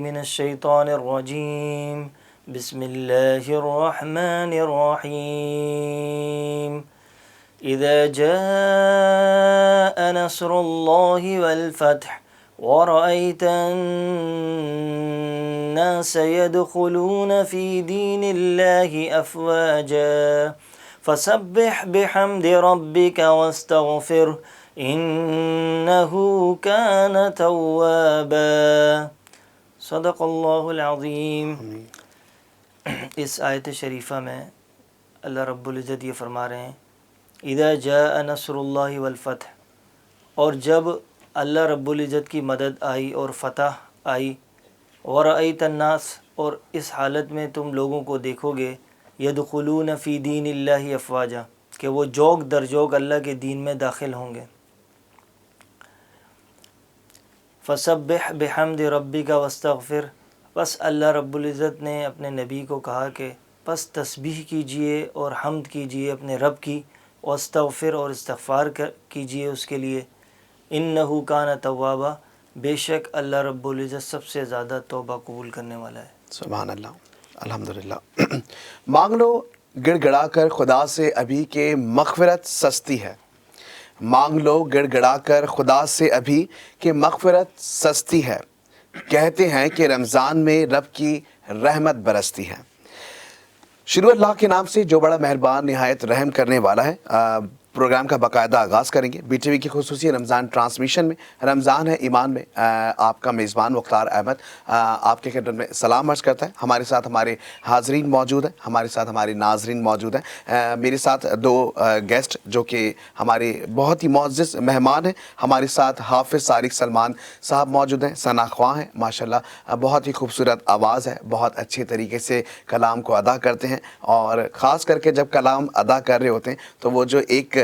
من الشیطان الرجیم بسم اللہ الرحمن الرحیم اذا جاء نصر اللہ والفتح ورأيت الناس يدخلون في دين الله أفواجا فسبح بحمد ربك واستغفره إنه كان توابا صدق اللہ العظیم۔ اس آیت شریفہ میں اللہ رب العزت یہ فرما رہے ہیں اذا جاء نصر اللہ والفتح، اور جب اللہ رب العزت کی مدد آئی اور فتح آئی، ورأیت الناس، اور اس حالت میں تم لوگوں کو دیکھو گے یدخلون فی دین اللہ افواجا، کہ وہ جوگ در جوگ اللہ کے دین میں داخل ہوں گے۔ فسبح بحمد ربک واستغفر، بس اللہ رب العزت نے اپنے نبی کو کہا کہ بس تسبیح کیجئے اور حمد کیجئے اپنے رب کی، واستغفر، اور استغفار کیجئے اس کے لیے، انہ کان توابا، بے شک اللہ رب العزت سب سے زیادہ توبہ قبول کرنے والا ہے۔ سبحان اللہ، الحمدللہ۔ مانگ لو گڑ گڑا کر خدا سے ابھی کہ مغفرت سستی ہے، مانگ لو گڑ گڑا کر خدا سے ابھی کہ مغفرت سستی ہے، کہتے ہیں کہ رمضان میں رب کی رحمت برستی ہے۔ شروع اللہ کے نام سے جو بڑا مہربان نہایت رحم کرنے والا ہے۔ پروگرام کا باقاعدہ آغاز کریں گے بی ٹی وی کی خصوصی رمضان ٹرانسمیشن میں، رمضان ہے ایمان میں۔ آپ کا میزبان مختار احمد آپ کے خدمت میں سلام عرض کرتا ہے۔ ہمارے ساتھ ہمارے حاضرین موجود ہیں، ہمارے ساتھ ہمارے ناظرین موجود ہیں۔ میرے ساتھ دو گیسٹ جو کہ ہمارے بہت ہی معزز مہمان ہیں، ہمارے ساتھ حافظ طارق سلمان صاحب موجود ہیں، ثنا خواں ہیں، ماشاءاللہ بہت ہی خوبصورت آواز ہے، بہت اچھے طریقے سے کلام کو ادا کرتے ہیں، اور خاص کر کے جب کلام ادا کر رہے ہوتے ہیں تو وہ جو ایک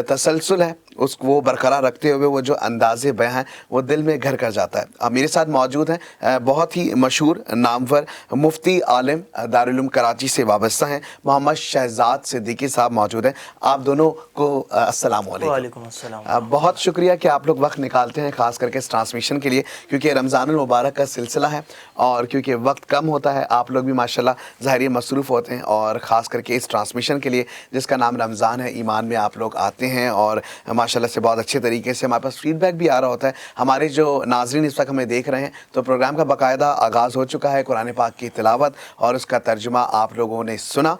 تسلسل ہے اس کو وہ برقرار رکھتے ہوئے وہ جو انداز بیاں ہیں وہ دل میں گھر کر جاتا ہے۔ اب میرے ساتھ موجود ہیں بہت ہی مشہور نامور مفتی عالم دارالعلوم کراچی سے وابستہ ہیں، محمد شہزاد صدیقی صاحب موجود ہیں۔ آپ دونوں کو السلام علیکم۔ وعلیکم السلام۔ بہت شکریہ کہ آپ لوگ وقت نکالتے ہیں خاص کر کے اس ٹرانسمیشن کے لیے، کیونکہ رمضان المبارک کا سلسلہ ہے اور کیونکہ وقت کم ہوتا ہے، آپ لوگ بھی ماشاءاللہ ظاہر مصروف ہوتے ہیں، اور خاص کر کے اس ٹرانسمیشن کے لیے جس کا نام رمضان ہے ایمان میں آپ لوگ آتے ہیں، اور ماشاءاللہ سے بہت اچھے طریقے سے ہمارے پاس فیڈ بیک بھی آ رہا ہوتا ہے۔ ہمارے جو ناظرین اس وقت ہمیں دیکھ رہے ہیں تو پروگرام کا باقاعدہ آغاز ہو چکا ہے، قرآن پاک کی تلاوت اور اس کا ترجمہ آپ لوگوں نے سنا۔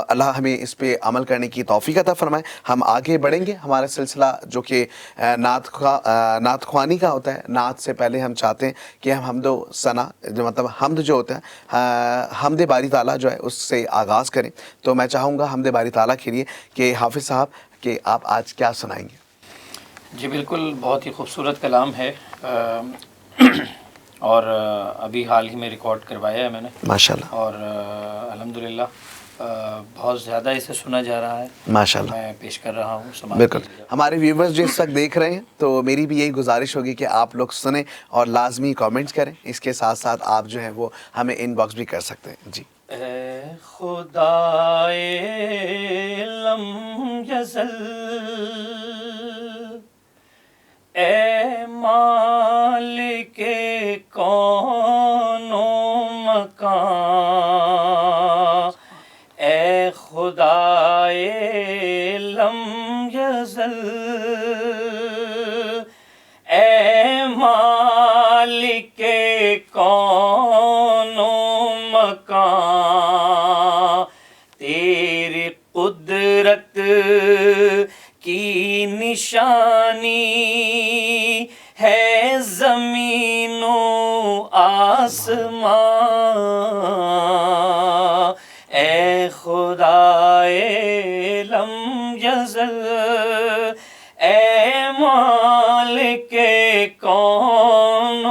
اللہ ہمیں اس پہ عمل کرنے کی توفیق عطا فرمائے۔ ہم آگے بڑھیں گے، ہمارا سلسلہ جو کہ نعت خوانی کا ہوتا ہے، نعت سے پہلے ہم چاہتے ہیں کہ ہم حمد و ثنا، جو مطلب حمد جو ہوتا ہے، حمد باری تعالیٰ جو ہے اس سے آغاز کریں۔ تو میں چاہوں گا حمد باری تعالیٰ کے لیے کہ حافظ صاحب کہ آپ آج کیا سنائیں گے؟ جی بالکل، بہت ہی خوبصورت کلام ہے، اور ابھی حال ہی میں ریکارڈ کروایا ہے میں نے ماشاءاللہ، اور الحمدللہ بہت زیادہ اسے سنا جا رہا ہے، ماشاءاللہ، میں پیش کر رہا ہوں، سماعت بالکل۔ کیجیے۔ ہمارے ویورز جو اس وقت دیکھ رہے ہیں تو میری بھی یہی گزارش ہوگی کہ آپ لوگ سنیں اور لازمی کامنٹس کریں، اس کے ساتھ ساتھ آپ جو ہے وہ ہمیں ان باکس بھی کر سکتے ہیں۔ جی۔ اے خدائے لم یزل، اے مالک کون و مکان، اے خدائے لم یزل، اے مالک کون و مکان، تیری قدرت کی نشانی ہے زمین و آسمان، اے خدائے لم یزل، اے مالک کون و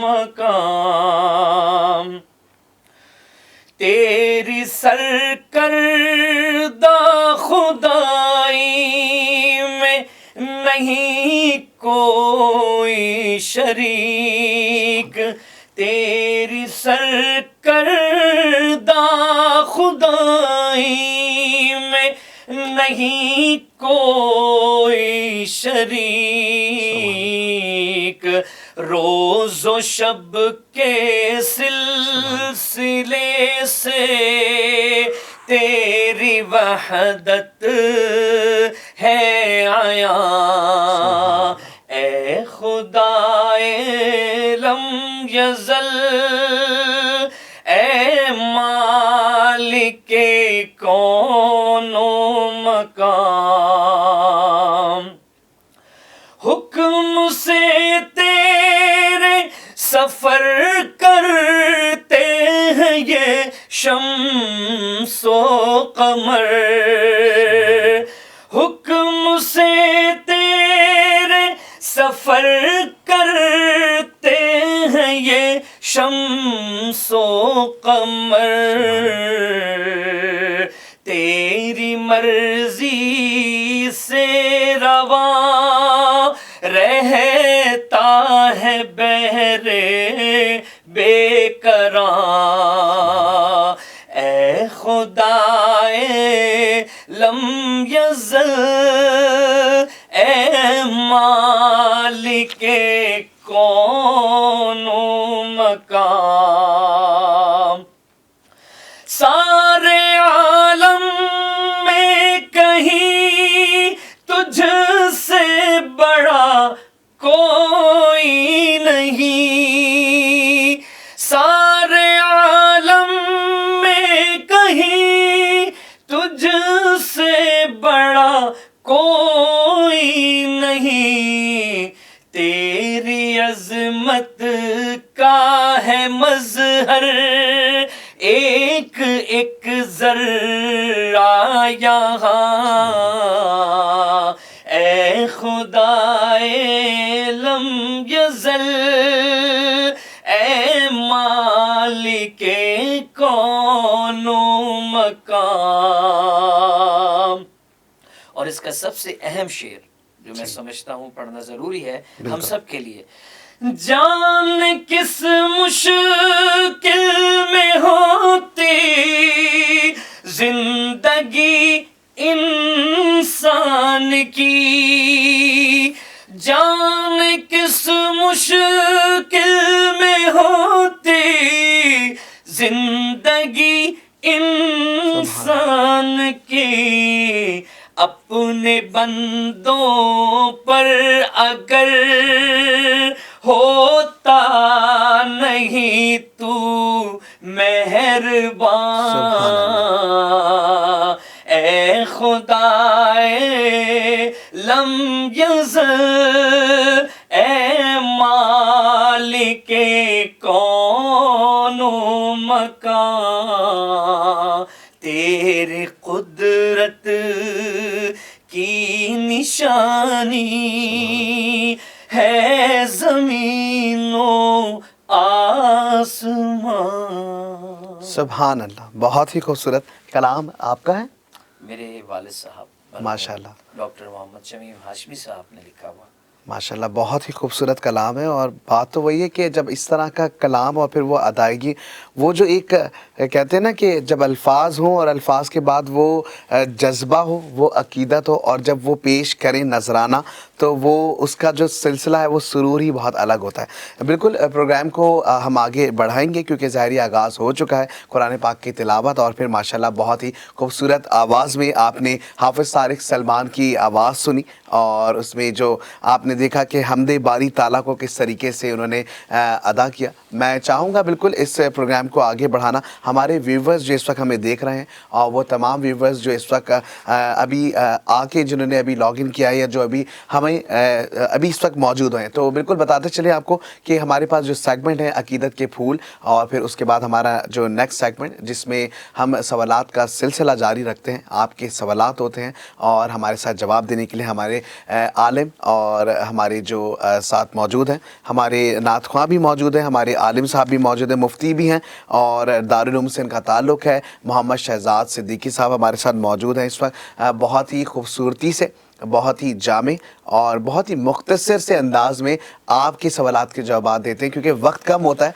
مکان، تیری سرکردہ خدائی میں نہیں کوئی شریک، تیری سرکردہ خدائی میں نہیں کوئی شریک، روز روز و شب کے سلسلے سے تیری وحدت ہے عیاں، اے خدائے لم یزل، اے مالک کون و مقام، حکم سے تیرے سفر کرتے ہیں یہ شمس و قمر، حکم سے تیرے سفر کرتے ہیں یہ شمس و قمر، تیری مرضی سے رواں رہتا ہے بحر بے کراں، اے خدائے لم یزل، اے مالک کون و مقام، سارے عالم میں کہیں تجھ سے بڑا کوئی نہیں، سارے عالم میں کہیں تجھ سے بڑا کوئی نہیں، تیری عظمت کا ہے مظہر ایک ایک ذرہ یہاں، اے خدائے لم یزل، اے مالک کون و مقام۔ اور اس کا سب سے اہم شعر جو میں سمجھتا ہوں پڑھنا ضروری ہے ہم سب کے لیے، جان کس مشکل میں ہوتی زندگی انسان کی، جان کس مشکل میں ہوتی زندگی انسان کی، اپنے بندوں پر اگر ہوتا نہیں تو مہربان، اے خدائے لم یزل، اے مالک کون و مقام، تیری قدرت کی نشانی ہے زمین و آسمان۔ سبحان اللہ، بہت ہی خوبصورت کلام آپ کا ہے؟ میرے والد صاحب ماشاءاللہ ڈاکٹر محمد شمیم ہاشمی صاحب نے لکھا ہوا۔ ماشاءاللہ بہت ہی خوبصورت کلام ہے، اور بات تو وہی ہے کہ جب اس طرح کا کلام اور پھر وہ ادائیگی، وہ جو ایک کہتے ہیں نا کہ جب الفاظ ہوں اور الفاظ کے بعد وہ جذبہ ہو، وہ عقیدت ہو، اور جب وہ پیش کریں نذرانہ تو وہ اس کا جو سلسلہ ہے وہ سرور ہی بہت الگ ہوتا ہے۔ بالکل پروگرام کو ہم آگے بڑھائیں گے کیونکہ ظاہری آغاز ہو چکا ہے قرآن پاک کی تلاوت، اور پھر ماشاءاللہ بہت ہی خوبصورت آواز میں آپ نے حافظ طارق سلمان کی آواز سنی، اور اس میں جو آپ نے دیکھا کہ حمد باری تعالیٰ کو کس طریقے سے انہوں نے ادا کیا۔ میں چاہوں گا بالکل اس پروگرام کو آگے بڑھانا، ہمارے ویورز جو اس وقت ہمیں دیکھ رہے ہیں، اور وہ تمام ویورز جو اس وقت ابھی آ کے جنہوں نے ابھی لاگ ان کیا ہے یا جو ابھی ہمیں ابھی اس وقت موجود ہیں، تو بالکل بتاتے چلیں آپ کو کہ ہمارے پاس جو سیگمنٹ ہے عقیدت کے پھول، اور پھر اس کے بعد ہمارا جو نیکسٹ سیگمنٹ جس میں ہم سوالات کا سلسلہ جاری رکھتے ہیں، آپ کے سوالات ہوتے ہیں اور ہمارے ساتھ جواب دینے کے لیے ہمارے عالم اور ہمارے جو ساتھ موجود ہیں، ہمارے نعت خواں بھی موجود ہیں، ہمارے عالم صاحب بھی موجود ہیں، مفتی بھی ہیں، اور دارالعلوم سے ان کا تعلق ہے، محمد شہزاد صدیقی صاحب ہمارے ساتھ موجود ہیں اس وقت، بہت ہی خوبصورتی سے بہت ہی جامع اور بہت ہی مختصر سے انداز میں آپ کے سوالات کے جوابات دیتے ہیں، کیونکہ وقت کم ہوتا ہے۔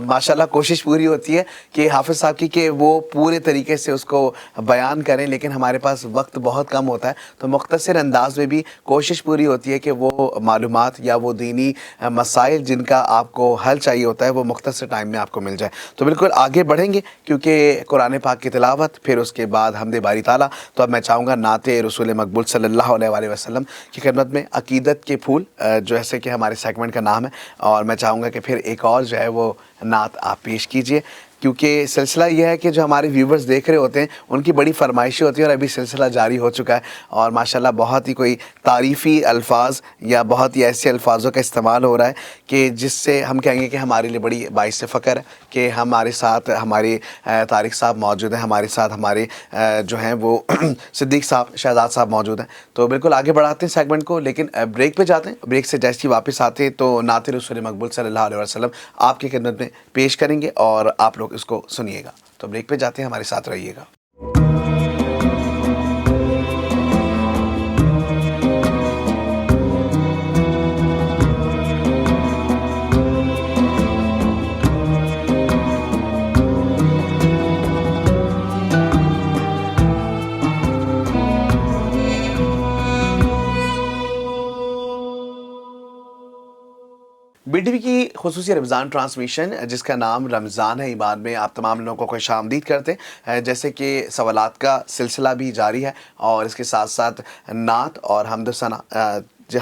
ماشاءاللہ کوشش پوری ہوتی ہے کہ حافظ صاحب کی کہ وہ پورے طریقے سے اس کو بیان کریں، لیکن ہمارے پاس وقت بہت کم ہوتا ہے، تو مختصر انداز میں بھی کوشش پوری ہوتی ہے کہ وہ معلومات یا وہ دینی مسائل جن کا آپ کو حل چاہیے ہوتا ہے وہ مختصر ٹائم میں آپ کو مل جائے۔ تو بالکل آگے بڑھیں گے، کیونکہ قرآن پاک کی تلاوت، پھر اس کے بعد حمد باری تعالیٰ۔ تو اب میں چاہوں گا نعت رسول مقبول صلی اللہ علیہ وآلہ وسلم کی خدمت میں عقیدت کے پھول، جو ایسے کہ ہمارے سیگمنٹ کا نام ہے، اور میں چاہوں گا کہ پھر ایک اور جو ہے وہ نعت آپ پیش کیجئے، کیونکہ سلسلہ یہ ہے کہ جو ہمارے ویورز دیکھ رہے ہوتے ہیں ان کی بڑی فرمائشیں ہوتی ہیں، اور ابھی سلسلہ جاری ہو چکا ہے، اور ماشاءاللہ بہت ہی کوئی تعریفی الفاظ یا بہت ہی ایسے الفاظوں کا استعمال ہو رہا ہے کہ جس سے ہم کہیں گے کہ ہمارے لیے بڑی باعث فخر ہے کہ ہمارے ساتھ ہمارے طارق صاحب موجود ہیں، ہمارے ساتھ ہمارے جو ہیں وہ صدیق صاحب، شہزاد صاحب موجود ہیں۔ تو بالکل آگے بڑھاتے ہیں سیگمنٹ کو، لیکن بریک پہ جاتے ہیں۔ بریک سے جیسے ہی واپس آتے ہیں تو نعت رسول مقبول صلی اللہ علیہ وسلم آپ کی خدمت میں پیش کریں گے، اور آپ لوگ اس کو سنیے گا۔ تو بریک پہ جاتے ہیں، ہمارے ساتھ رہیے گا۔ بی ٹی وی کی خصوصی رمضان ٹرانسمیشن جس کا نام رمضان ہے ایمان میں آپ تمام لوگوں کو خوش آمدید کرتے ہیں۔ جیسے کہ سوالات کا سلسلہ بھی جاری ہے، اور اس کے ساتھ ساتھ نعت اور حمد و ثنا،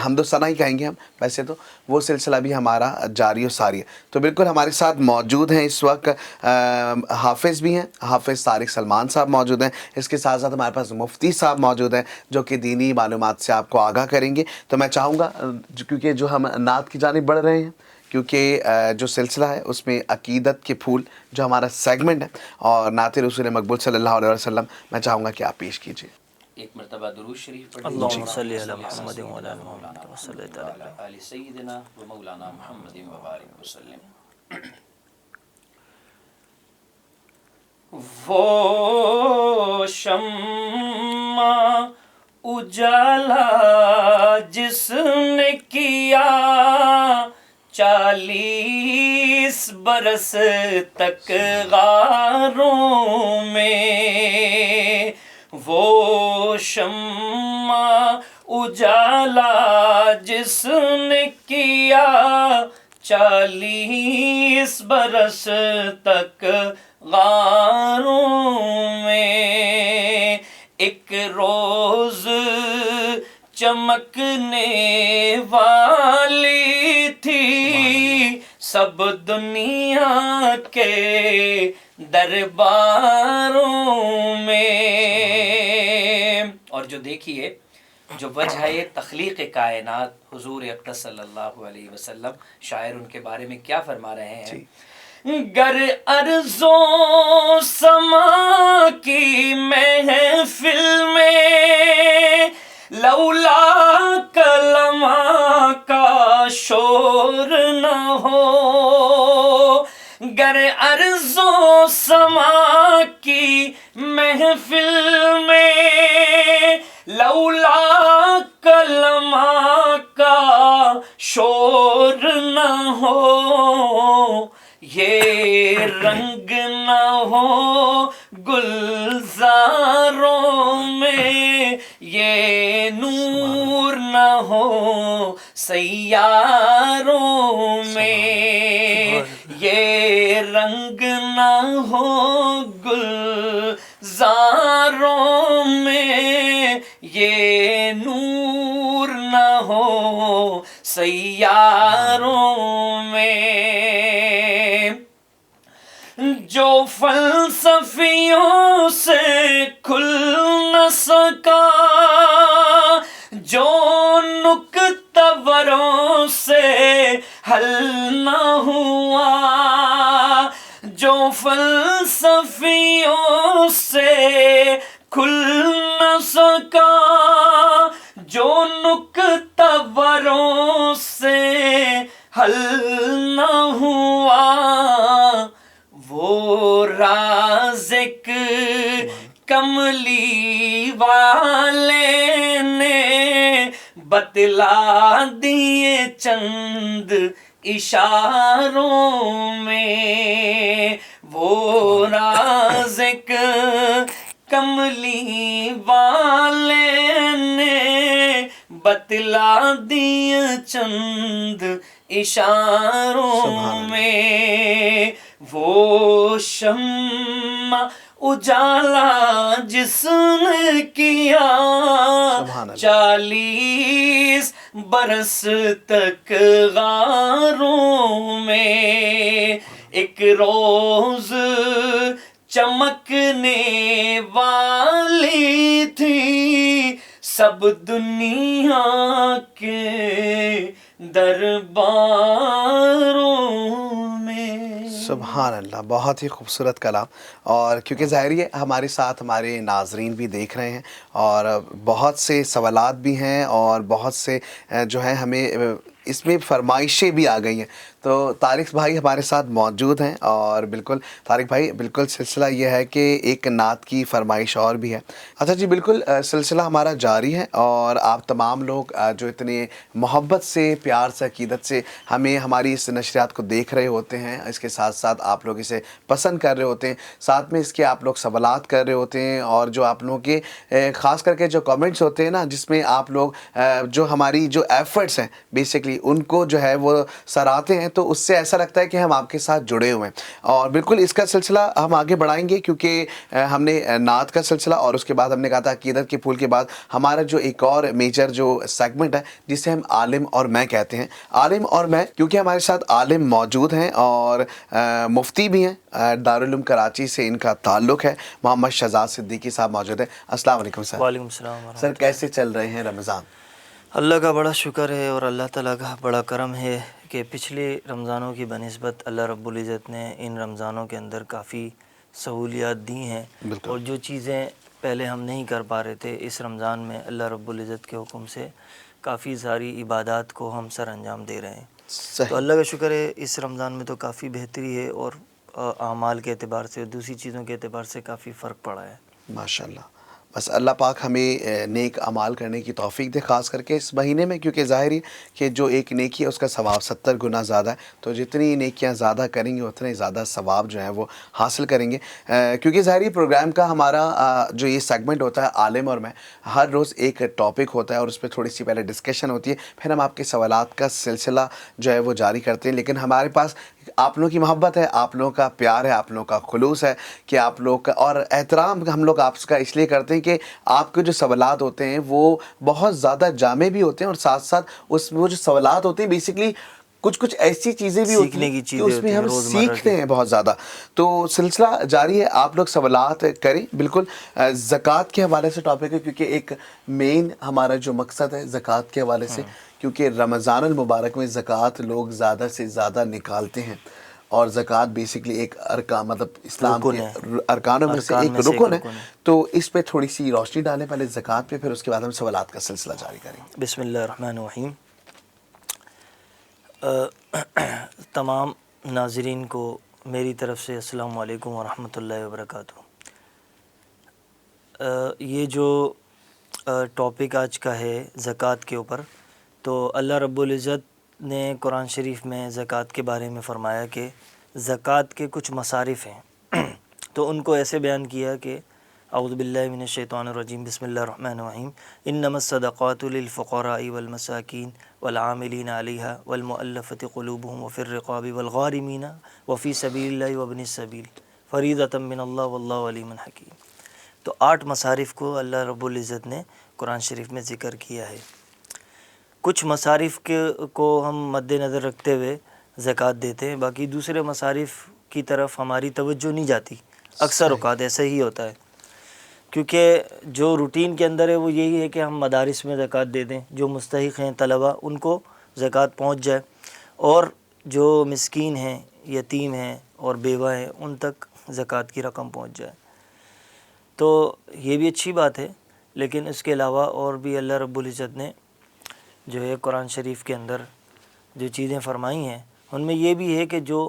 حمد و ثنا ہی کہیں گے ہم ویسے تو، وہ سلسلہ بھی ہمارا جاری و ساری ہے۔ تو بالکل ہمارے ساتھ موجود ہیں اس وقت حافظ بھی ہیں، حافظ طارق سلمان صاحب موجود ہیں، اس کے ساتھ ساتھ ہمارے پاس مفتی صاحب موجود ہیں جو کہ دینی معلومات سے آپ کو آگاہ کریں گے۔ تو میں چاہوں گا کیونکہ جو ہم نعت کی جانب بڑھ رہے ہیں، کیونکہ جو سلسلہ ہے اس میں عقیدت کے پھول جو ہمارا سیگمنٹ ہے، اور نعت رسول مقبول صلی اللہ علیہ وسلم، میں چاہوں گا کہ آپ پیش کیجیے۔ ایک مرتبہ درود شریف پڑھ اللہم صلی علی محمد وعلی آل محمد وصلی اللہ علیہ آل سیدنا و مولانا محمد وبارک وسلم۔ وہ شمع اجالا جس نے کیا 40 برس تک غاروں میں، وہ شمع اجالا جس نے کیا 40 برس تک غاروں میں، ایک روز چمکنے والی تھی سب دنیا کے درباروں میں۔ اور جو دیکھیے جو وجہ تخلیق کائنات حضور اقدس صلی اللہ علیہ وسلم، شاعر ان کے بارے میں کیا فرما رہے ہیں؟ گر ارض و سما کی محفل میں لولا کلمہ کا شور نہ ہو، گر ارض و سما کی محفل میں لولا کلمہ کا شور نہ ہو، یہ رنگ نہ ہو گلزاروں میں، یہ نور نہ ہو سیاروں میں، یہ رنگ نہ ہو گلزاروں میں، یہ نور نہ ہو سیاروں میں۔ جو فلسفیوں سے کھل نہ سکا، جو نکتوروں سے حل نہ ہوا، جو فلسفیوں سے کھل نہ سکا، جو نکتوروں سے حل نہ ہوا، وہ رازق کملی والے نے بتلا دیے چند اشاروں میں، وہ رازق کملی والے نے بتلا دیے چند اشاروں میں، وہ شمع اجالا جس نے کیا 40 برس تک غاروں میں، ایک روز چمکنے والی تھی سب دنیا کے درباروں میں۔ سبحان اللہ، بہت ہی خوبصورت کلام۔ اور کیونکہ ظاہر ہے ہمارے ساتھ ہمارے ناظرین بھی دیکھ رہے ہیں اور بہت سے سوالات بھی ہیں اور بہت سے جو ہیں ہمیں اس میں فرمائشیں بھی آ گئی ہیں، تو طارق بھائی ہمارے ساتھ موجود ہیں۔ اور بالکل طارق بھائی، بالکل سلسلہ یہ ہے کہ ایک نعت کی فرمائش اور بھی ہے۔ اچھا جی، بالکل سلسلہ ہمارا جاری ہے اور آپ تمام لوگ جو اتنے محبت سے، پیار سے، عقیدت سے ہمیں ہماری اس نشریات کو دیکھ رہے ہوتے ہیں، اس کے ساتھ ساتھ آپ لوگ اسے پسند کر رہے ہوتے ہیں، ساتھ میں اس کے آپ لوگ سوالات کر رہے ہوتے ہیں، اور جو آپ لوگوں کے خاص کر کے جو کامنٹس ہوتے ہیں نا، جس میں آپ لوگ جو ہماری جو ایفرٹس ہیں بیسکلی ان کو جو ہے وہ سراہتے ہیں، تو اس سے ایسا لگتا ہے کہ ہم آپ کے ساتھ جڑے ہوئے ہیں۔ اور بالکل اس کا سلسلہ ہم آگے بڑھائیں گے، کیونکہ ہم نے نعت کا سلسلہ اور اس کے بعد ہم نے کہا تھا عقیدت کے پھول کے بعد ہمارا جو ایک اور میجر جو سیگمنٹ ہے جسے ہم عالم اور میں کہتے ہیں۔ عالم اور میں، کیونکہ ہمارے ساتھ عالم موجود ہیں اور مفتی بھی ہیں، دارالعلوم کراچی سے ان کا تعلق ہے، محمد شہزاد صدیقی صاحب موجود ہیں۔ السلام علیکم سر۔ وعلیکم السلام ورحمۃ سر کیسے چل رہے ہیں رمضان؟ اللہ کا بڑا شکر ہے اور اللہ تعالیٰ کا بڑا کرم ہے کہ پچھلے رمضانوں کی بنسبت اللہ رب العزت نے ان رمضانوں کے اندر کافی سہولیات دی ہیں، اور جو چیزیں پہلے ہم نہیں کر پا رہے تھے اس رمضان میں اللہ رب العزت کے حکم سے کافی ساری عبادات کو ہم سر انجام دے رہے ہیں۔ تو اللہ کا شکر ہے اس رمضان میں تو کافی بہتری ہے، اور اعمال کے اعتبار سے، دوسری چیزوں کے اعتبار سے کافی فرق پڑا ہے۔ ماشاءاللہ، بس اللہ پاک ہمیں نیک اعمال کرنے کی توفیق دے، خاص کر کے اس مہینے میں، کیونکہ ظاہر ہے کہ جو ایک نیکی ہے اس کا ثواب 70 گنا زیادہ ہے، تو جتنی نیکیاں زیادہ کریں گے اتنے زیادہ ثواب جو ہے وہ حاصل کریں گے۔ کیونکہ ظاہری پروگرام کا ہمارا جو یہ سیگمنٹ ہوتا ہے عالم اور میں، ہر روز ایک ٹاپک ہوتا ہے اور اس پہ تھوڑی سی پہلے ڈسکشن ہوتی ہے، پھر ہم آپ کے سوالات کا سلسلہ جو ہے وہ جاری کرتے ہیں۔ لیکن ہمارے پاس آپ لوگوں کی محبت ہے، آپ لوگوں کا پیار ہے، آپ لوگوں کا خلوص ہے کہ آپ لوگ کا اور احترام ہم لوگ آپ کا اس لیے کرتے ہیں کہ آپ کے جو سوالات ہوتے ہیں وہ بہت زیادہ جامع بھی ہوتے ہیں، اور ساتھ ساتھ اس میں وہ جو سوالات ہوتے ہیں بیسکلی کچھ ایسی چیزیں بھی ہوتی ہیں کہ اس میں ہم سیکھتے ہیں بہت زیادہ۔ تو سلسلہ جاری ہے، آپ لوگ سوالات کریں۔ بالکل زکوٰۃ کے حوالے سے ٹاپک ہے، کیونکہ ایک مین ہمارا جو مقصد ہے زکوٰۃ کے حوالے سے، کیونکہ رمضان المبارک میں زکوٰۃ لوگ زیادہ سے زیادہ نکالتے ہیں، اور زکوٰۃ بیسکلی ایک ارکان، مطلب اسلام کے ارکانوں میں سے ایک رکن ہے۔ تو اس پہ تھوڑی سی روشنی ڈالیں پہلے زکوٰۃ پہ، پھر اس کے بعد ہم سوالات کا سلسلہ جاری کریں گے۔ بسم اللہ الرحمن الرحیم۔ تمام ناظرین کو میری طرف سے السلام علیکم ورحمۃ اللہ وبرکاتہ۔ یہ جو ٹاپک آج کا ہے زکوٰۃ کے اوپر، تو اللہ رب العزت نے قرآن شریف میں زکوٰۃ کے بارے میں فرمایا کہ زکوٰۃ کے کچھ مصارف ہیں، تو ان کو ایسے بیان کیا کہ اعوذ باللہ من الشیطان الرجیم، بسم اللہ الرحمن الرحیم، انما الصدقات للفقراء والمساکین والعاملین علیہا والمؤلفۃ قلوبہم وفی الرقاب والغارمین وفی سبیل اللہ وابن السبیل فریضۃ من اللہ واللہ علیم حکیم۔ تو 8 مصارف کو اللہ رب العزت نے قرآن شریف میں ذکر کیا ہے۔ کچھ مصارف کو ہم مد نظر رکھتے ہوئے زکوٰۃ دیتے ہیں، باقی دوسرے مصارف کی طرف ہماری توجہ نہیں جاتی، اکثر اوقات ایسا ہی ہوتا ہے، کیونکہ جو روٹین کے اندر ہے وہ یہی ہے کہ ہم مدارس میں زکوٰۃ دے دیں، جو مستحق ہیں طلبہ ان کو زکوٰۃ پہنچ جائے، اور جو مسکین ہیں، یتیم ہیں اور بیوہ ہیں ان تک زکوٰۃ کی رقم پہنچ جائے۔ تو یہ بھی اچھی بات ہے، لیکن اس کے علاوہ اور بھی اللہ رب العزت نے جو ہے قرآن شریف کے اندر جو چیزیں فرمائی ہیں ان میں یہ بھی ہے کہ جو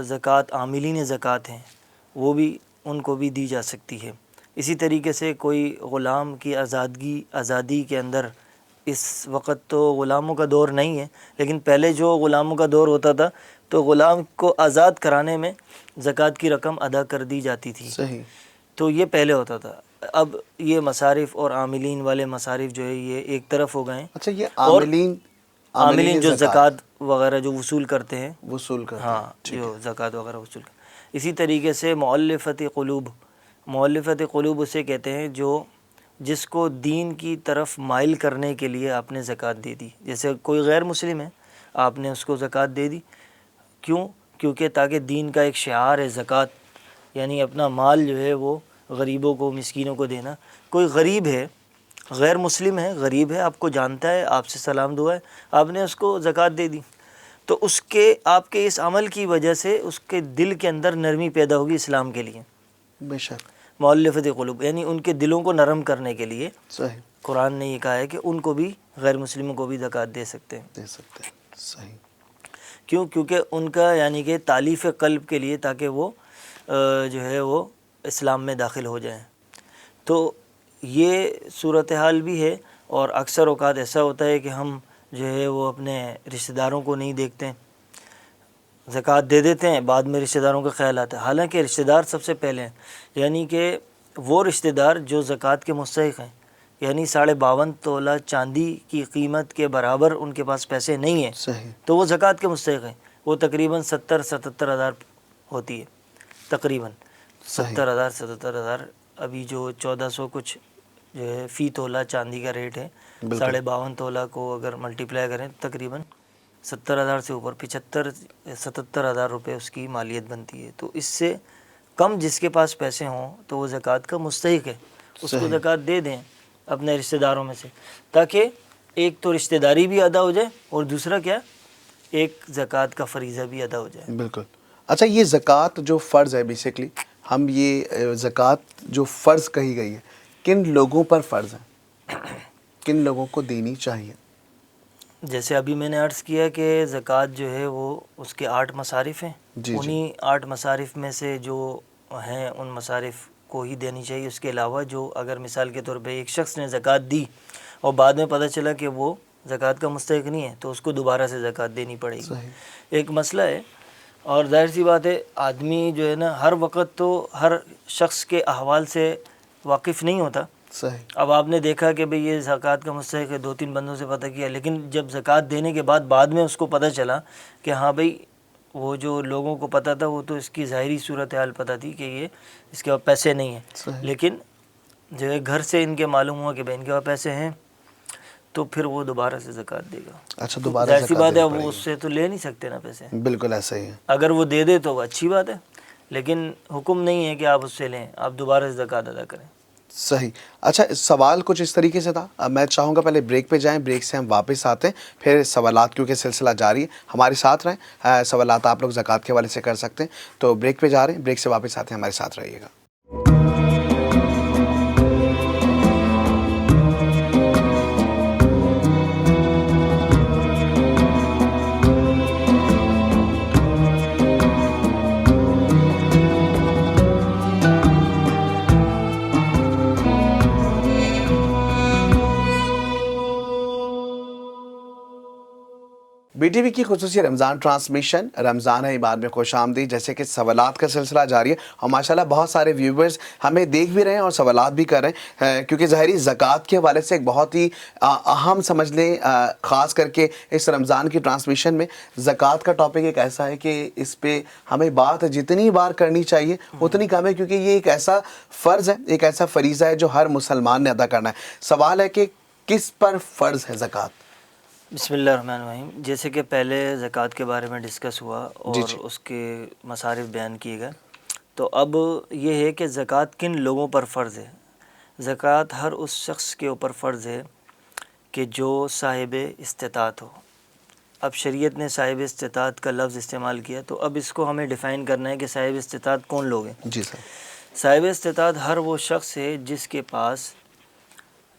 زکوٰۃ عاملین زکوٰۃ ہیں وہ بھی ان کو بھی دی جا سکتی ہے۔ اسی طریقے سے کوئی غلام کی آزادی کے اندر اس وقت تو غلاموں کا دور نہیں ہے، لیکن پہلے جو غلاموں کا دور ہوتا تھا تو غلام کو آزاد کرانے میں زکوٰۃ کی رقم ادا کر دی جاتی تھی. صحیح. تو یہ پہلے ہوتا تھا. اب یہ مصارف اور عاملین والے مصارف جو ہے یہ ایک طرف ہو گئے ہیں. اچھا یہ اور عاملین جو زکوٰۃ وغیرہ جو وصول کرتے ہیں، وصول کرتے ہاں جو زکوٰۃ وغیرہ وصول کرتے ہیں. اسی طریقے سے مؤلفت قلوب اسے کہتے ہیں جو جس کو دین کی طرف مائل کرنے کے لیے آپ نے زکوٰۃ دے دی. جیسے کوئی غیر مسلم ہے، آپ نے اس کو زکوٰۃ دے دی. کیونکہ تاکہ دین کا ایک شعار ہے زکوٰۃ، یعنی اپنا مال جو ہے وہ غریبوں کو، مسکینوں کو دینا. کوئی غریب ہے، غیر مسلم ہے، غریب ہے، آپ کو جانتا ہے، آپ سے سلام دعا ہے، آپ نے اس کو زکوٰۃ دے دی، تو اس کے آپ کے اس عمل کی وجہ سے اس کے دل کے اندر نرمی پیدا ہوگی اسلام کے لیے. بے شک. مؤلفت قلوب یعنی ان کے دلوں کو نرم کرنے کے لیے صحیح. قرآن نے یہ کہا ہے کہ ان کو بھی، غیر مسلموں کو بھی زکوٰۃ دے سکتے ہیں. دے سکتے ہیں. صحیح. کیونکہ ان کا یعنی کہ تالیف قلب کے لیے، تاکہ وہ جو ہے وہ اسلام میں داخل ہو جائیں. تو یہ صورتحال بھی ہے. اور اکثر اوقات ایسا ہوتا ہے کہ ہم جو ہے وہ اپنے رشتہ داروں کو نہیں دیکھتے ہیں، زکوٰۃ دے دیتے ہیں، بعد میں رشتہ داروں کا خیال آتا ہے. حالانکہ رشتہ دار سب سے پہلے ہیں، یعنی کہ وہ رشتہ دار جو زکوٰۃ کے مستحق ہیں، یعنی 52.5 تولہ چاندی کی قیمت کے برابر ان کے پاس پیسے نہیں ہیں. صحیح. تو وہ زکوٰۃ کے مستحق ہیں. وہ تقریباً 70-77 ہزار ہوتی ہے، تقریباً 70,000-77,000. ابھی جو 1400 کچھ جو ہے فی تولہ چاندی کا ریٹ ہے، 52.5 تولہ کو اگر ملٹیپلائی کریں تقریباً 70,000 سے اوپر 75-77 ہزار روپے اس کی مالیت بنتی ہے. تو اس سے کم جس کے پاس پیسے ہوں تو وہ زکوٰۃ کا مستحق ہے، اس کو زکوٰۃ دے دیں اپنے رشتہ داروں میں سے، تاکہ ایک تو رشتہ داری بھی ادا ہو جائے اور دوسرا کیا، ایک زکوٰۃ کا فریضہ بھی ادا ہو جائے. بالکل. اچھا یہ زکوٰۃ جو فرض ہے، بیسکلی ہم یہ زکوٰۃ جو فرض کہی گئی ہے کن لوگوں پر فرض ہے، کن لوگوں کو دینی چاہیے؟ جیسے ابھی میں نے عرض کیا کہ زکوٰۃ جو ہے وہ اس کے 8 مصارف ہیں. انہی 8 مصارف میں سے جو ہیں ان مصارف کو ہی دینی چاہیے. اس کے علاوہ جو اگر مثال کے طور پہ ایک شخص نے زکوٰۃ دی اور بعد میں پتہ چلا کہ وہ زکوٰۃ کا مستحق نہیں ہے تو اس کو دوبارہ سے زکوٰۃ دینی پڑے گی. ایک مسئلہ ہے، اور ظاہر سی بات ہے آدمی جو ہے نا ہر وقت تو ہر شخص کے احوال سے واقف نہیں ہوتا. صحیح. اب آپ نے دیکھا کہ بھئی یہ زکوٰۃ کا مستحق ہے، 2-3 بندوں سے پتہ کیا، لیکن جب زکوٰۃ دینے کے بعد میں اس کو پتہ چلا کہ ہاں بھئی وہ جو لوگوں کو پتہ تھا وہ تو اس کی ظاہری صورتحال پتہ تھی کہ یہ اس کے پاس پیسے نہیں ہیں، لیکن جو ہے گھر سے ان کے معلوم ہوا کہ بھئی ان کے پاس پیسے ہیں، تو پھر وہ دوبارہ سے زکوٰۃ دے گا. اچھا دوبارہ ظاہر سی بات ہے وہ اس سے تو لے نہیں سکتے نا پیسے. بالکل ایسا ہی ہے. اگر وہ دے دے تو وہ اچھی بات ہے، لیکن حکم نہیں ہے کہ آپ اس سے لیں، آپ دوبارہ سے زکوٰۃ ادا کریں. صحیح. اچھا سوال کچھ اس طریقے سے تھا. میں چاہوں گا پہلے بریک پہ جائیں، بریک سے ہم واپس آتے ہیں، پھر سوالات کیونکہ سلسلہ جاری ہے، ہمارے ساتھ رہیں. سوالات آپ لوگ زکوٰۃ کے حوالے سے کر سکتے ہیں. تو بریک پہ جا رہے ہیں، بریک سے واپس آتے ہیں، ہمارے ساتھ رہیے گا. بی ٹی وی کی خصوصی رمضان ٹرانسمیشن رمضان ایمان میں خوش آمدید. جیسے کہ سوالات کا سلسلہ جاری ہے اور ماشاءاللہ بہت سارے ویورز ہمیں دیکھ بھی رہے ہیں اور سوالات بھی کر رہے ہیں، کیونکہ ظاہری زکوٰۃ کے حوالے سے ایک بہت ہی اہم سمجھ لیں، خاص کر کے اس رمضان کی ٹرانسمیشن میں زکوٰۃ کا ٹاپک ایک ایسا ہے کہ اس پہ ہمیں بات جتنی بار کرنی چاہیے اتنی کم ہے، کیونکہ یہ ایک ایسا فرض ہے، ایک ایسا فریضہ ہے جو ہر مسلمان نے ادا کرنا ہے. سوال ہے کہ کس پر فرض ہے زکوٰۃ؟ بسم اللہ الرحمن الرحیم. جیسے کہ پہلے زکوٰۃ کے بارے میں ڈسکس ہوا اور اس کے مصارف بیان کیے گئے، تو اب یہ ہے کہ زکوٰۃ کن لوگوں پر فرض ہے. زکوٰۃ ہر اس شخص کے اوپر فرض ہے کہ جو صاحب استطاعت ہو. اب شریعت نے صاحب استطاعت کا لفظ استعمال کیا، تو اب اس کو ہمیں ڈیفائن کرنا ہے کہ صاحب استطاعت کون لوگ ہیں. جی سر. صاحب استطاعت ہر وہ شخص ہے جس کے پاس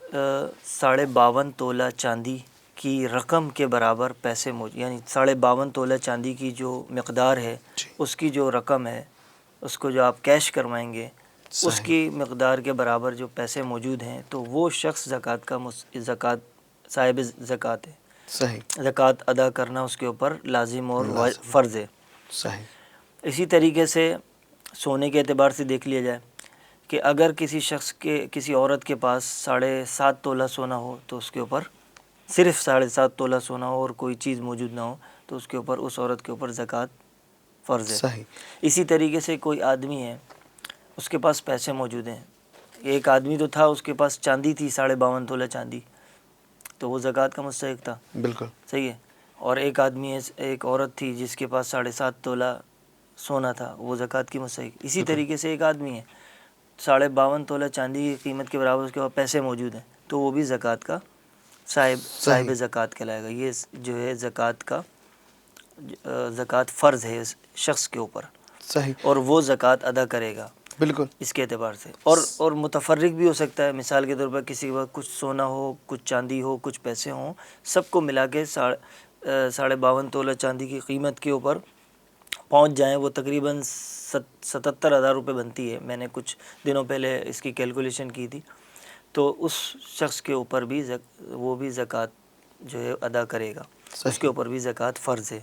52.5 تولہ چاندی کی رقم کے برابر پیسے موجود، یعنی 52.5 تولہ چاندی کی جو مقدار ہے اس کی جو رقم ہے، اس کو جو آپ کیش کروائیں گے اس کی مقدار کے برابر جو پیسے موجود ہیں، تو وہ شخص زکوٰۃ صاحب زکوٰۃ ہے. صحیح زکوٰۃ ادا کرنا اس کے اوپر لازم اور لازم. فرض ہے. صحیح. اسی طریقے سے سونے کے اعتبار سے دیکھ لیا جائے کہ اگر کسی شخص کے کسی عورت کے پاس 7.5 تولہ سونا ہو تو اس کے اوپر صرف 7.5 تولہ سونا ہو اور کوئی چیز موجود نہ ہو تو اس کے اوپر اس عورت کے اوپر زکوٰۃ فرض ہے. صحیح. اسی طریقے سے کوئی آدمی ہے اس کے پاس پیسے موجود ہیں. ایک آدمی تو تھا اس کے پاس چاندی تھی 52.5 تولہ چاندی تو وہ زکوٰۃ کا مستحق تھا. بالکل صحیح ہے. اور ایک آدمی ہے ایک عورت تھی جس کے پاس 7.5 تولہ سونا تھا وہ زکوٰۃ کی مستحق. اسی طریقے سے ایک آدمی ہے 52.5 تولہ چاندی کی قیمت کے برابر اس کے پاس پیسے موجود ہیں تو وہ بھی زکوٰۃ کا صاحب زکوٰۃ کہلائے گا. یہ جو ہے زکوٰۃ فرض ہے اس شخص کے اوپر. صحیح. اور وہ زکوٰۃ ادا کرے گا بالکل اس کے اعتبار سے. اور متفرق بھی ہو سکتا ہے. مثال کے طور پر کسی کے پاس کچھ سونا ہو کچھ چاندی ہو کچھ پیسے ہوں سب کو ملا کے 52.5 تولہ چاندی کی قیمت کے اوپر پہنچ جائیں وہ تقریباً 77,000 روپے بنتی ہے. میں نے کچھ دنوں پہلے اس کی کیلکولیشن کی تھی تو اس شخص کے اوپر بھی وہ بھی زکوٰۃ جو ہے ادا کرے گا. اس کے اوپر بھی زکوٰۃ فرض ہے.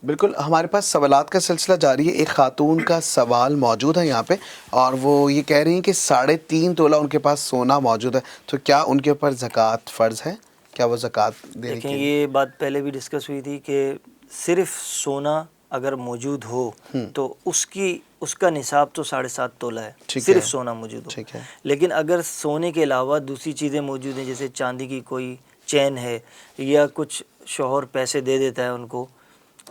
بالکل. ہمارے پاس سوالات کا سلسلہ جاری ہے. ایک خاتون کا سوال موجود ہے یہاں پہ اور وہ یہ کہہ رہی ہیں کہ 3.5 تولہ ان کے پاس سونا موجود ہے تو کیا ان کے اوپر زکوٰۃ فرض ہے؟ کیا وہ زکوٰۃ دینے دیکھیں کے یہ بات پہلے بھی ڈسکس ہوئی تھی کہ صرف سونا اگر موجود ہو تو اس کا نصاب تو 7.5 تولہ ہے. صرف سونا موجود ہو. ٹھیک ہے. لیکن اگر سونے کے علاوہ دوسری چیزیں موجود ہیں جیسے چاندی کی کوئی چین ہے یا کچھ شوہر پیسے دے دیتا ہے ان کو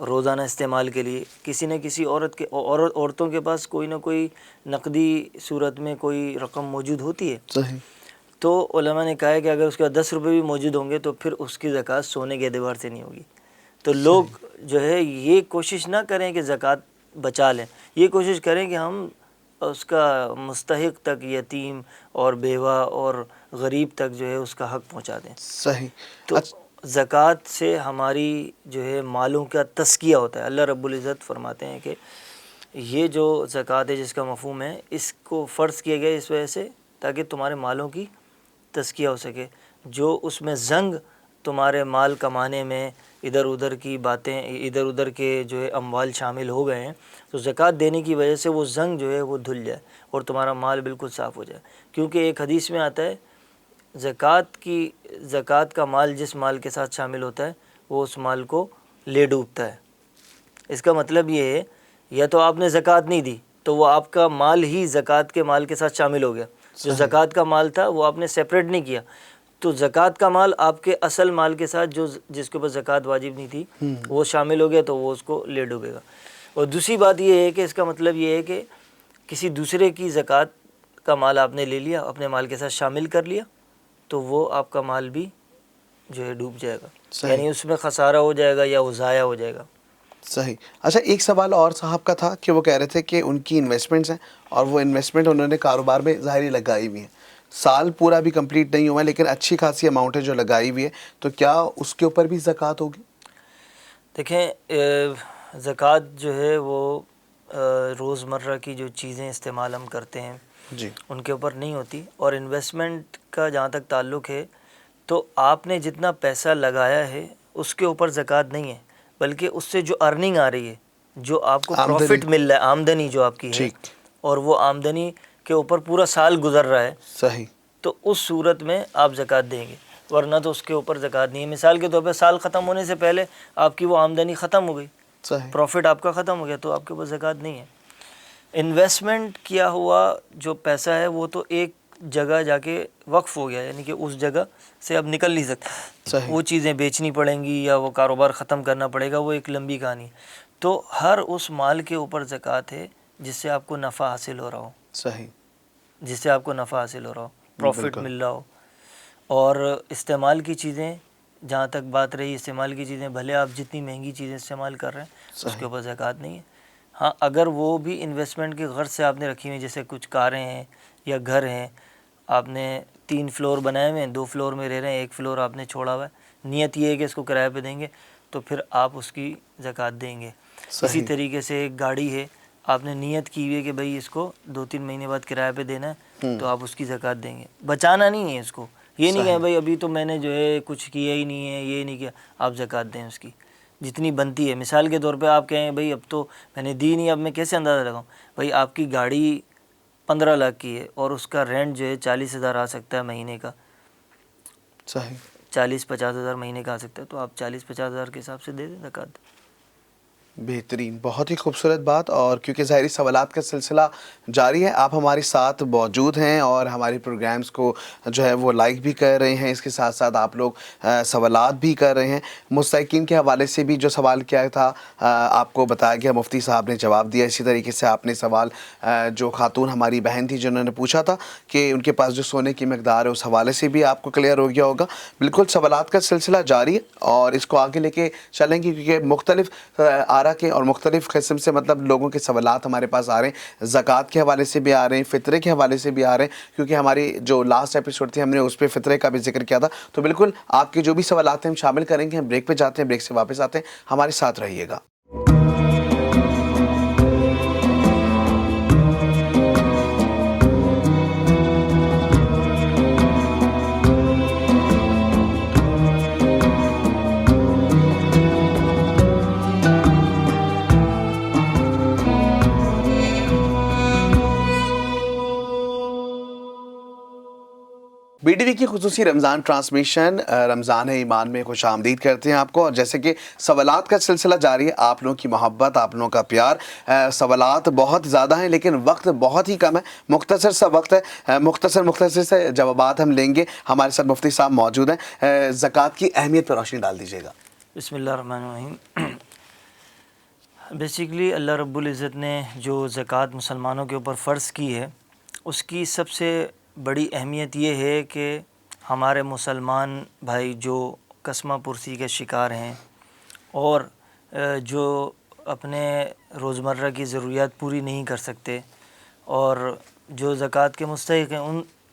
روزانہ استعمال کے لیے کسی نہ کسی عورتوں کے پاس کوئی نہ کوئی نقدی صورت میں کوئی رقم موجود ہوتی ہے. صحیح. تو علماء نے کہا ہے کہ اگر اس کے پاس 10 روپے بھی موجود ہوں گے تو پھر اس کی زکوٰۃ سونے کے اعتبار سے نہیں ہوگی. تو لوگ جو ہے یہ کوشش نہ کریں کہ زکوٰۃ بچا لیں. یہ کوشش کریں کہ ہم اس کا مستحق تک یتیم اور بیوہ اور غریب تک جو ہے اس کا حق پہنچا دیں. صحیح. تو زکوٰۃ سے ہماری جو ہے مالوں کا تزکیہ ہوتا ہے. اللہ رب العزت فرماتے ہیں کہ یہ جو زکوٰۃ ہے جس کا مفہوم ہے اس کو فرض کیا گیا اس وجہ سے تاکہ تمہارے مالوں کی تزکیہ ہو سکے. جو اس میں زنگ تمہارے مال کمانے میں ادھر ادھر کی باتیں ادھر ادھر کے جو ہے اموال شامل ہو گئے ہیں تو زکوٰۃ دینے کی وجہ سے وہ زنگ جو ہے وہ دھل جائے اور تمہارا مال بالکل صاف ہو جائے. کیونکہ ایک حدیث میں آتا ہے زکوٰۃ کا مال جس مال کے ساتھ شامل ہوتا ہے وہ اس مال کو لے ڈوبتا ہے. اس کا مطلب یہ ہے یا تو آپ نے زکوٰۃ نہیں دی تو وہ آپ کا مال ہی زکوٰۃ کے مال کے ساتھ شامل ہو گیا. جو زکوٰۃ کا مال تھا وہ آپ نے سیپریٹ نہیں کیا تو زکوٰۃ کا مال آپ کے اصل مال کے ساتھ جس کے اوپر زکوٰۃ واجب نہیں تھی وہ شامل ہو گیا تو وہ اس کو لے ڈوبے گا. اور دوسری بات یہ ہے کہ اس کا مطلب یہ ہے کہ کسی دوسرے کی زکوٰۃ کا مال آپ نے لے لیا اپنے مال کے ساتھ شامل کر لیا تو وہ آپ کا مال بھی جو ہے ڈوب جائے گا. یعنی اس میں خسارہ ہو جائے گا یا وہ ضائع ہو جائے گا. صحیح. اچھا ایک سوال اور صاحب کا تھا کہ وہ کہہ رہے تھے کہ ان کی انویسٹمنٹس ہیں اور وہ انویسٹمنٹ انہوں نے کاروبار میں ظاہری لگائی ہوئی ہیں. سال پورا بھی کمپلیٹ نہیں ہوا ہے لیکن اچھی خاصی اماؤنٹ ہے جو لگائی ہوئی ہے تو کیا اس کے اوپر بھی زکوٰۃ ہوگی؟ دیکھیں زکوٰۃ جو ہے وہ روزمرہ کی جو چیزیں استعمال ہم کرتے ہیں جی ان کے اوپر نہیں ہوتی. اور انویسٹمنٹ کا جہاں تک تعلق ہے تو آپ نے جتنا پیسہ لگایا ہے اس کے اوپر زکوٰۃ نہیں ہے بلکہ اس سے جو ارننگ آ رہی ہے جو آپ کو پروفٹ مل رہا ہے آمدنی جو آپ کی ہے اور وہ آمدنی کے اوپر پورا سال گزر رہا ہے صحیح تو اس صورت میں آپ زکوٰۃ دیں گے ورنہ تو اس کے اوپر زکوٰۃ نہیں ہے. مثال کے طور پہ سال ختم ہونے سے پہلے آپ کی وہ آمدنی ختم ہو گئی پروفٹ آپ کا ختم ہو گیا تو آپ کے اوپر زکوٰۃ نہیں ہے. انویسٹمنٹ کیا ہوا جو پیسہ ہے وہ تو ایک جگہ جا کے وقف ہو گیا یعنی کہ اس جگہ سے اب نکل نہیں سکتا. وہ چیزیں بیچنی پڑیں گی یا وہ کاروبار ختم کرنا پڑے گا وہ ایک لمبی کہانی. تو ہر اس مال کے اوپر زکوٰۃ ہے جس سے آپ کو نفع حاصل ہو رہا ہو. صحیح. جس سے آپ کو نفع حاصل ہو رہا ہو پروفٹ مل رہا ہو. اور استعمال کی چیزیں جہاں تک بات رہی استعمال کی چیزیں بھلے آپ جتنی مہنگی چیزیں استعمال کر رہے ہیں اس کے اوپر زکوٰۃ نہیں ہے. ہاں اگر وہ بھی انویسٹمنٹ کی غرض سے آپ نے رکھی ہوئی جیسے کچھ کاریں ہیں یا گھر ہیں آپ نے 3 فلور بنائے ہوئے ہیں 2 فلور میں رہ رہے ہیں 1 فلور آپ نے چھوڑا ہوا ہے نیت یہ ہے کہ اس کو کرائے پہ دیں گے تو پھر آپ اس کی زکوٰۃ دیں گے. اسی طریقے سے ایک گاڑی ہے آپ نے نیت کی ہوئی ہے کہ بھئی اس کو 2-3 مہینے بعد کرائے پہ دینا ہے تو آپ اس کی زکوٰۃ دیں گے. بچانا نہیں ہے اس کو یہ نہیں کہ بھائی ابھی تو میں نے جو ہے کچھ کیا ہی نہیں ہے، یہ نہیں کیا، آپ زکوٰۃ دیں اس کی جتنی بنتی ہے۔ مثال کے طور پہ آپ کہیں بھائی اب تو میں نے دی نہیں، اب میں کیسے اندازہ لگاؤں؟ بھائی آپ کی گاڑی 15 لاکھ کی ہے اور اس کا رینٹ جو ہے 40,000 آ سکتا ہے مہینے کا، صحیح، 40-50 ہزار مہینے کا آ سکتا ہے، تو آپ 40-50 ہزار کے حساب سے دے دیں زکوٰۃ۔ بہترین، بہت ہی خوبصورت بات۔ اور کیونکہ ظاہری سوالات کا سلسلہ جاری ہے، آپ ہمارے ساتھ موجود ہیں اور ہمارے پروگرامز کو جو ہے وہ لائک بھی کر رہے ہیں، اس کے ساتھ ساتھ آپ لوگ سوالات بھی کر رہے ہیں۔ مستحقین کے حوالے سے بھی جو سوال کیا تھا آپ کو بتایا گیا، مفتی صاحب نے جواب دیا۔ اسی طریقے سے آپ نے سوال جو خاتون ہماری بہن تھی جنہوں نے پوچھا تھا کہ ان کے پاس جو سونے کی مقدار ہے اس حوالے سے بھی آپ کو کلیئر ہو گیا ہوگا۔ بالکل سوالات کا سلسلہ جاری ہے اور اس کو آگے لے کے چلیں گے، کیونکہ مختلف کے اور مختلف قسم سے مطلب لوگوں کے سوالات ہمارے پاس آ رہے ہیں، زکوٰۃ کے حوالے سے بھی آ رہے ہیں، فطرے کے حوالے سے بھی آ رہے ہیں، کیونکہ ہماری جو لاسٹ ایپیسوڈ تھی ہم نے اس پہ فطرے کا بھی ذکر کیا تھا۔ تو بالکل آپ کے جو بھی سوالات ہیں ہم شامل کریں گے۔ ہم بریک پہ جاتے ہیں، بریک سے واپس آتے ہیں، ہمارے ساتھ رہیے گا۔ بی ٹی وی کی خصوصی رمضان ٹرانسمیشن رمضان ایمان میں خوش آمدید کرتے ہیں آپ کو۔ اور جیسے کہ سوالات کا سلسلہ جاری ہے، آپ لوگوں کی محبت، آپ لوگوں کا پیار، سوالات بہت زیادہ ہیں لیکن وقت بہت ہی کم ہے، مختصر سا وقت ہے، مختصر سے جوابات ہم لیں گے۔ ہمارے ساتھ مفتی صاحب موجود ہیں، زکوٰۃ کی اہمیت پر روشنی ڈال دیجیے گا۔ بسم اللہ الرحمن الرحیم۔ بیسیکلی اللہ رب العزت نے جو زکوٰۃ مسلمانوں کے اوپر فرض کی ہے، اس کی سب سے بڑی اہمیت یہ ہے کہ ہمارے مسلمان بھائی جو قسمہ پرسی کے شکار ہیں اور جو اپنے روزمرہ کی ضروریات پوری نہیں کر سکتے اور جو زکوٰۃ کے مستحق ہیں،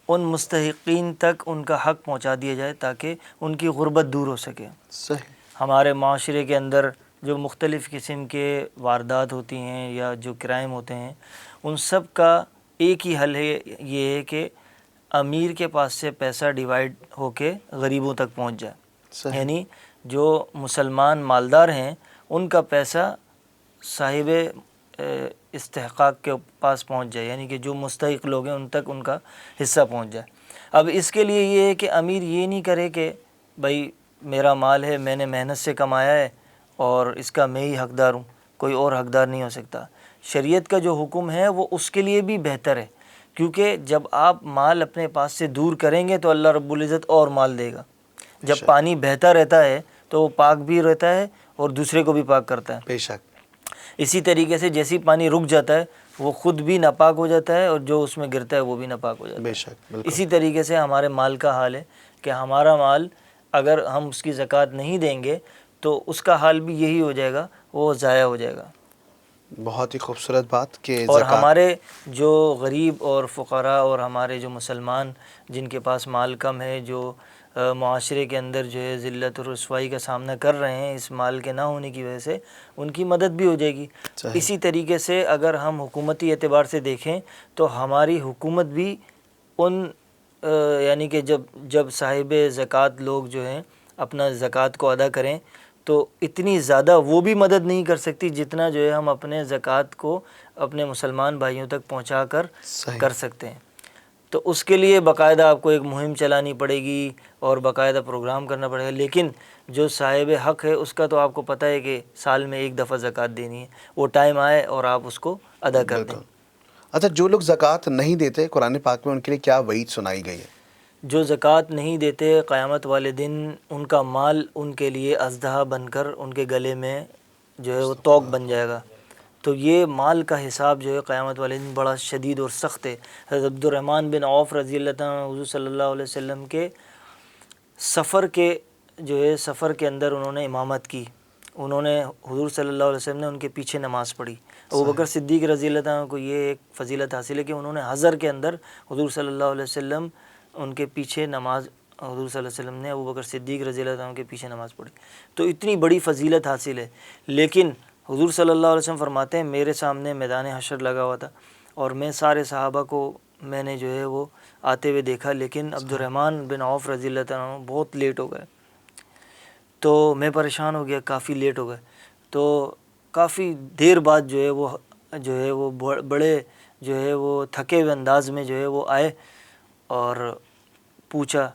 ان مستحقین تک ان کا حق پہنچا دیا جائے تاکہ ان کی غربت دور ہو سکے۔ صحیح۔ ہمارے معاشرے کے اندر جو مختلف قسم کے واردات ہوتی ہیں یا جو کرائم ہوتے ہیں، ان سب کا ایک ہی حل ہے، یہ ہے کہ امیر کے پاس سے پیسہ ڈیوائیڈ ہو کے غریبوں تک پہنچ جائے۔ صحیح۔ یعنی جو مسلمان مالدار ہیں ان کا پیسہ صاحب استحقاق کے پاس پہنچ جائے، یعنی کہ جو مستحق لوگ ہیں ان تک ان کا حصہ پہنچ جائے۔ اب اس کے لیے یہ ہے کہ امیر یہ نہیں کرے کہ بھائی میرا مال ہے، میں نے محنت سے کمایا ہے اور اس کا میں ہی حقدار ہوں، کوئی اور حقدار نہیں ہو سکتا۔ شریعت کا جو حکم ہے وہ اس کے لیے بھی بہتر ہے، کیونکہ جب آپ مال اپنے پاس سے دور کریں گے تو اللہ رب العزت اور مال دے گا۔ جب پانی بہتا رہتا ہے تو وہ پاک بھی رہتا ہے اور دوسرے کو بھی پاک کرتا ہے۔ بے شک۔ اسی طریقے سے جیسی پانی رک جاتا ہے وہ خود بھی ناپاک ہو جاتا ہے اور جو اس میں گرتا ہے وہ بھی ناپاک ہو جاتا ہے۔ بے شک، بالکل۔ اسی طریقے سے ہمارے مال کا حال ہے کہ ہمارا مال اگر ہم اس کی زکوٰۃ نہیں دیں گے تو اس کا حال بھی یہی ہو جائے گا، وہ ضائع ہو جائے گا۔ بہت ہی خوبصورت بات کہ اور زکوٰۃ، ہمارے جو غریب اور فقراء اور ہمارے جو مسلمان جن کے پاس مال کم ہے، جو معاشرے کے اندر جو ہے ذلت اور رسوائی کا سامنا کر رہے ہیں اس مال کے نہ ہونے کی وجہ سے، ان کی مدد بھی ہو جائے گی۔ صحیح۔ اسی طریقے سے اگر ہم حکومتی اعتبار سے دیکھیں تو ہماری حکومت بھی ان یعنی کہ جب صاحب زکوٰۃ لوگ جو ہیں اپنا زکوٰۃ کو ادا کریں تو اتنی زیادہ وہ بھی مدد نہیں کر سکتی جتنا جو ہے ہم اپنے زکوٰۃ کو اپنے مسلمان بھائیوں تک پہنچا کر صحیح۔ کر سکتے ہیں۔ تو اس کے لیے باقاعدہ آپ کو ایک مہم چلانی پڑے گی اور باقاعدہ پروگرام کرنا پڑے گا، لیکن جو صاحب حق ہے اس کا تو آپ کو پتہ ہے کہ سال میں ایک دفعہ زکوٰۃ دینی ہے، وہ ٹائم آئے اور آپ اس کو ادا کر دیں۔ اچھا، جو لوگ زکوٰۃ نہیں دیتے قرآن پاک میں ان کے لیے کیا وعید سنائی گئی ہے؟ جو زکوٰۃ نہیں دیتے قیامت والے دن ان کا مال ان کے لیے اژدہا بن کر ان کے گلے میں جو ہے وہ توق بن جائے گا۔ تو یہ مال کا حساب جو ہے قیامت والے دن بڑا شدید اور سخت ہے۔ حضرت عبد الرحمن بن عوف رضی اللہ عنہ حضور صلی اللہ علیہ وسلم کے سفر کے اندر انہوں نے امامت کی، انہوں نے حضور صلی اللہ علیہ وسلم نے ان کے پیچھے نماز پڑھی۔ ابوبکر صدیق رضی اللہ عنہ کو یہ ایک فضیلت حاصل ہے کہ انہوں نے حضر کے اندر حضور صلی اللہ علیہ وسلم ان کے پیچھے نماز، حضور صلی اللہ علیہ وسلم نے ابوبکر صدیق رضی اللہ عنہ کے پیچھے نماز پڑھی، تو اتنی بڑی فضیلت حاصل ہے۔ لیکن حضور صلی اللہ علیہ وسلم فرماتے ہیں میرے سامنے میدان حشر لگا ہوا تھا اور میں سارے صحابہ کو میں نے جو ہے وہ آتے ہوئے دیکھا، لیکن عبد الرحمن بن عوف رضی اللہ تعالیٰ عنہ بہت لیٹ ہو گئے، تو میں پریشان ہو گیا، کافی لیٹ ہو گئے، تو کافی دیر بعد جو ہے وہ بڑے جو ہے وہ تھکے ہوئے انداز میں جو ہے وہ آئے اور پوچھا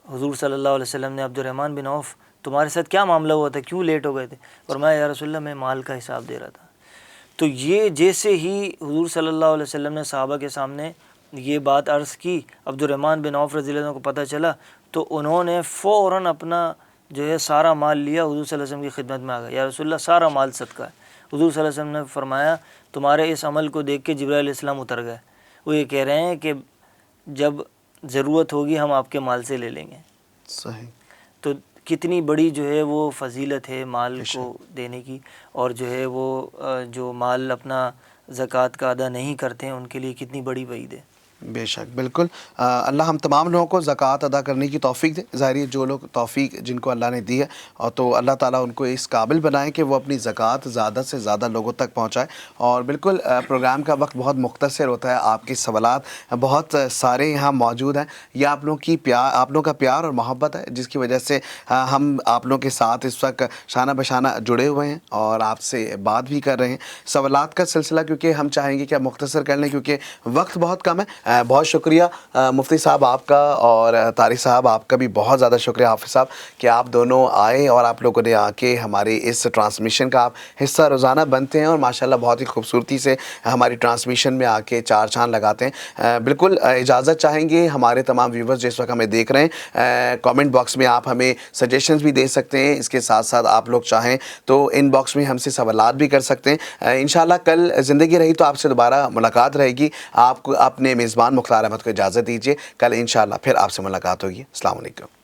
حضور صلی اللہ علیہ وسلم نے، عبد الرحمن بن عوف تمہارے ساتھ کیا معاملہ ہوا تھا، کیوں لیٹ ہو گئے تھے؟ فرمایا یا رسول اللہ میں مال کا حساب دے رہا تھا۔ تو یہ جیسے ہی حضور صلی اللہ علیہ وسلم نے صحابہ کے سامنے یہ بات عرض کی، عبد الرحمن بن عوف رضی اللہ عنہ کو پتہ چلا، تو انہوں نے فوراً اپنا جو ہے سارا مال لیا، حضور صلی اللہ علیہ وسلم کی خدمت میں آ گیا، یا رسول اللہ سارا مال صدقہ ہے۔ حضور صلی اللہ علیہ وسلم نے فرمایا تمہارے اس عمل کو دیکھ کے جبرائیل علیہ السلام اتر گئے، وہ یہ کہہ رہے ہیں کہ جب ضرورت ہوگی ہم آپ کے مال سے لے لیں گے۔ صحیح۔ تو کتنی بڑی جو ہے وہ فضیلت ہے مال کو دینے کی، اور جو ہے وہ جو مال اپنا زکوٰۃ کا ادا نہیں کرتے ہیں ان کے لیے کتنی بڑی وعید ہے۔ بے شک، بالکل۔ اللہ ہم تمام لوگوں کو زکوٰۃ ادا کرنے کی توفیق دے۔ ظاہر ہے جو لوگ توفیق جن کو اللہ نے دی ہے، اور تو اللہ تعالیٰ ان کو اس قابل بنائے کہ وہ اپنی زکوٰۃ زیادہ سے زیادہ لوگوں تک پہنچائے۔ اور بالکل پروگرام کا وقت بہت مختصر ہوتا ہے، آپ کے سوالات بہت سارے یہاں موجود ہیں، یہ آپ لوگوں کا پیار اور محبت ہے جس کی وجہ سے ہم آپ لوگوں کے ساتھ اس وقت شانہ بشانہ جڑے ہوئے ہیں اور آپ سے بات بھی کر رہے ہیں۔ سوالات کا سلسلہ کیونکہ ہم چاہیں گے کہ آپ مختصر کر لیں کیونکہ وقت بہت کم ہے۔ بہت شکریہ مفتی صاحب آپ کا، اور طارق صاحب آپ کا بھی بہت زیادہ شکریہ حافظ صاحب کہ آپ دونوں آئے اور آپ لوگوں نے آ کے ہمارے اس ٹرانسمیشن کا آپ حصہ روزانہ بنتے ہیں، اور ماشاءاللہ بہت ہی خوبصورتی سے ہماری ٹرانسمیشن میں آ کے چار چاند لگاتے ہیں۔ بالکل اجازت چاہیں گے ہمارے تمام ویورز جس وقت ہمیں دیکھ رہے ہیں، کامنٹ باکس میں آپ ہمیں سجیشنز بھی دے سکتے ہیں، اس کے ساتھ ساتھ آپ لوگ چاہیں تو ان باکس میں ہم سے سوالات بھی کر سکتے ہیں۔ انشاءاللہ کل زندگی رہی تو آپ سے دوبارہ ملاقات رہے گی۔ آپ کو اپنے میزبان مختار احمد کو اجازت دیجیے، کل انشاءاللہ پھر آپ سے ملاقات ہوگی۔ السلام علیکم۔